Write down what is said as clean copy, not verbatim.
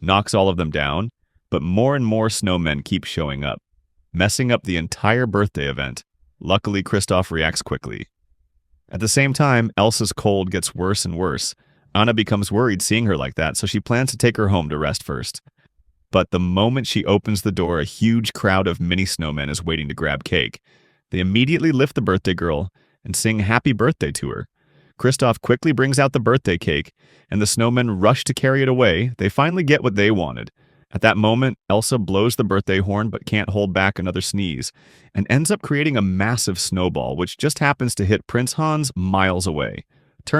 knocks all of them down, but more and more snowmen keep showing up, messing up the entire birthday event. Luckily, Kristoff reacts quickly. At the same time, Elsa's cold gets worse and worse. Anna becomes worried seeing her like that, so she plans to take her home to rest first. But the moment she opens the door, a huge crowd of mini snowmen is waiting to grab cake. They immediately lift the birthday girl and sing happy birthday to her. Kristoff quickly brings out the birthday cake, and the snowmen rush to carry it away. They finally get what they wanted. At that moment, Elsa blows the birthday horn but can't hold back another sneeze, and ends up creating a massive snowball, which just happens to hit Prince Hans miles away.